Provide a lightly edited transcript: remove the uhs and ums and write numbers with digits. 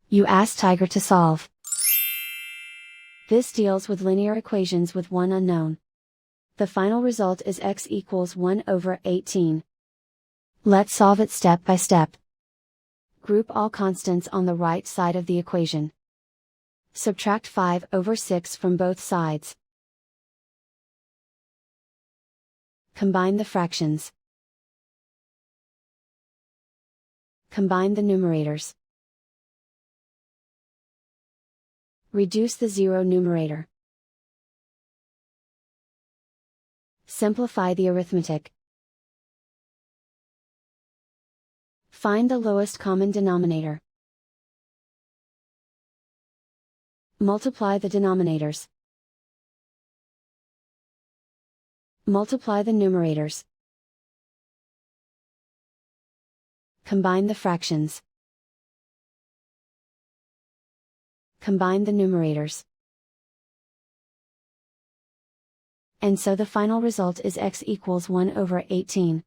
You ask Tiger to solve. This deals with linear equations with one unknown. The final result is x equals 1 over 18. Let's solve it step by step. Group all constants on the right side of the equation. Subtract 5 over 6 from both sides. Combine the fractions. Combine the numerators. Reduce the zero numerator. Simplify the arithmetic. Find the lowest common denominator. Multiply the denominators. Multiply the numerators. Combine the fractions. Combine the numerators. And so the final result is x equals 1 over 18.